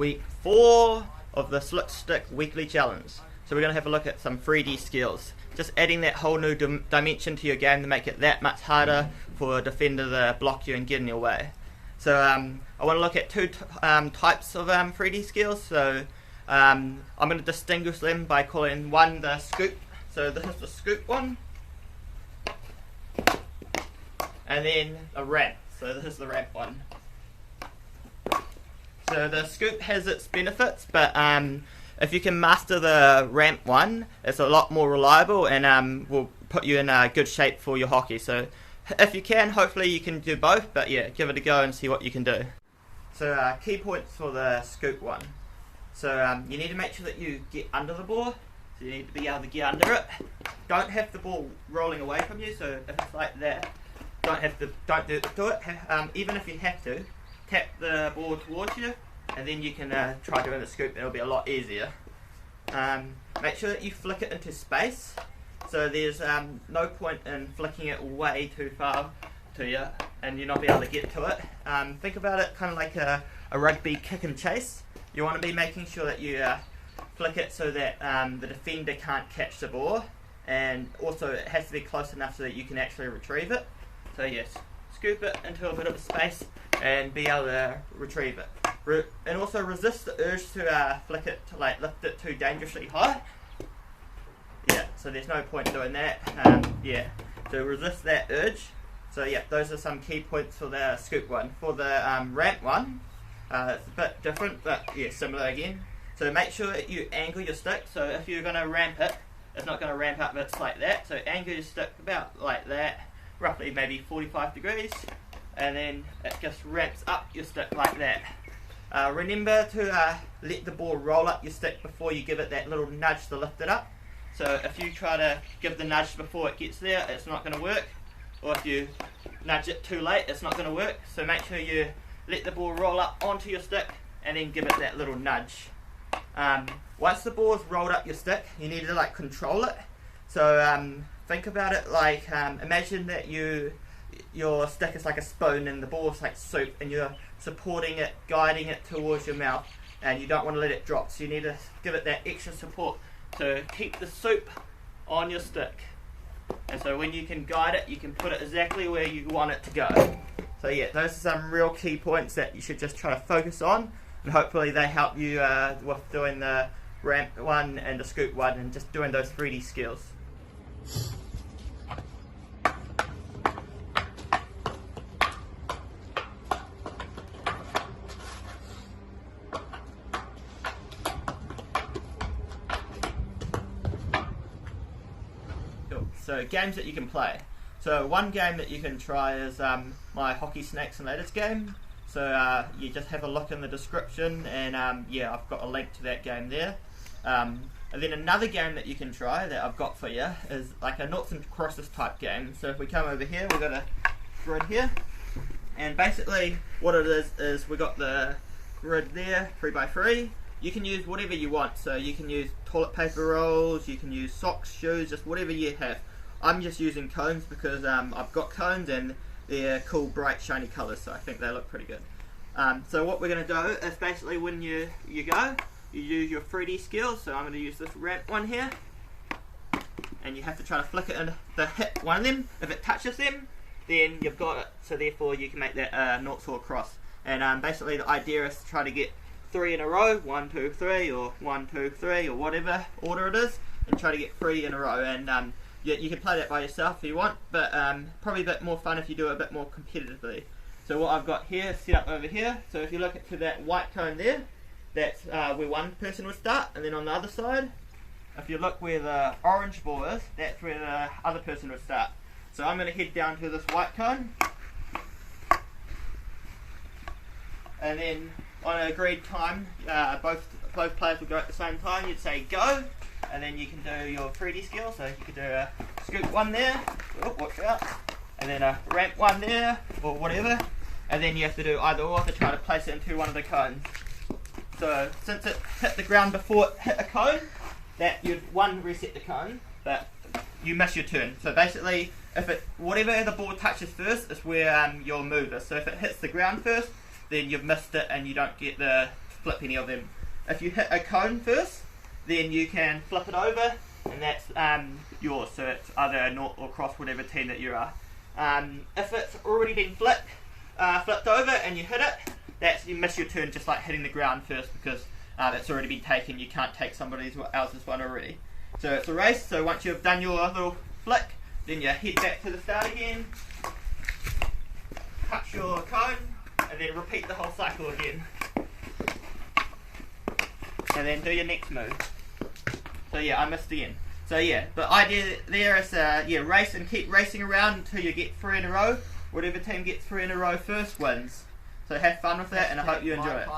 week 4 of the Slick Stick Weekly Challenge. So we're going to have a look at some 3D skills. Just adding that whole new dimension to your game to make it that much harder for a defender to block you and get in your way. So I want to look at two types of 3D skills. So I'm going to distinguish them by calling one the scoop. So this is the scoop one. And then a ramp. So this is the ramp one. So the scoop has its benefits, but if you can master the ramp one, it's a lot more reliable and will put you in good shape for your hockey. So if you can, hopefully you can do both, but yeah, give it a go and see what you can do. So key points for the scoop one. So you need to make sure that you get under the ball. So you need to be able to get under it. Don't have the ball rolling away from you, so if it's like that, don't do it. Even if you have to, tap the ball towards you, and then you can try doing the scoop. It'll be a lot easier. Make sure that you flick it into space. So there's no point in flicking it way too far to you, and you're not be able to get to it. Think about it kind of like a rugby kick and chase. You want to be making sure that you flick it so that the defender can't catch the ball, and also it has to be close enough so that you can actually retrieve it. So yes, scoop it into a bit of a space and be able to retrieve it. And also resist the urge to flick it, to like lift it too dangerously high. Yeah, so there's no point in doing that. Yeah, so resist that urge. So yeah, those are some key points for the scoop one. For the ramp one, it's a bit different, but yeah, similar again. So make sure that you angle your stick. So if you're going to ramp it, it's not going to ramp up bits like that. So angle your stick about like that, roughly maybe 45 degrees, and then it just ramps up your stick like that. Remember to let the ball roll up your stick before you give it that little nudge to lift it up. So if you try to give the nudge before it gets there, it's not going to work. Or if you nudge it too late, it's not going to work. So make sure you let the ball roll up onto your stick and then give it that little nudge. Once the ball's rolled up your stick, you need to like control it. So think about it like, imagine that your stick is like a spoon and the ball's like soup, and you're supporting it, guiding it towards your mouth, and you don't want to let it drop. So you need to give it that extra support to keep the soup on your stick. And so when you can guide it, you can put it exactly where you want it to go. So yeah, those are some real key points that you should just try to focus on, and hopefully they help you with doing the ramp one and the scoop one and just doing those 3D skills. So games that you can play. So one game that you can try is my Hockey Snakes and Ladders game. So you just have a look in the description, and yeah, I've got a link to that game there. And then another game that you can try that I've got for you is like a noughts and crosses type game. So if we come over here, we've got a grid here, and basically what it is we've got the grid there, 3x3. You can use whatever you want. So you can use toilet paper rolls, you can use socks, shoes, just whatever you have. I'm just using cones because I've got cones and they're cool, bright, shiny colours, so I think they look pretty good. So what we're going to do is basically when you go, you use your 3D skills. So I'm going to use this ramp one here, and you have to try to flick it and hit one of them. If it touches them, then you've got it. So therefore you can make that noughts or cross. And basically the idea is to try to get 3 in a row, 1, 2, 3, or 1, 2, 3, or whatever order it is, and try to get 3 in a row. And yeah, you can play that by yourself if you want, but probably a bit more fun if you do it a bit more competitively. So what I've got here set up over here, so if you look to that white cone there, that's where one person would start, and then on the other side, if you look where the orange ball is, that's where the other person would start. So I'm going to head down to this white cone, and then on an agreed time, both players will go at the same time. You'd say go, and then you can do your 3D skill. So you could do a scoop one there, oh, watch out, and then a ramp one there, or whatever, and then you have to do either or to try to place it into one of the cones. So since it hit the ground before it hit a cone, that you'd reset the cone, but you miss your turn. So basically, if whatever the ball touches first is where your move is. So if it hits the ground first, then you've missed it and you don't get the flip any of them. If you hit a cone first, then you can flip it over, and that's yours. So it's either a naught or cross, whatever team that you are. If it's already been flipped over and you hit it, you miss your turn, just like hitting the ground first, because it's already been taken. You can't take somebody else's one already. So it's a race. So once you've done your little flick, then you head back to the start again, touch your cone, and then repeat the whole cycle again. And then do your next move. So yeah, I missed the end. So yeah, the idea there is race and keep racing around until you get 3 in a row. Whatever team gets 3 in a row first wins. So have fun with that, and I hope you enjoy it.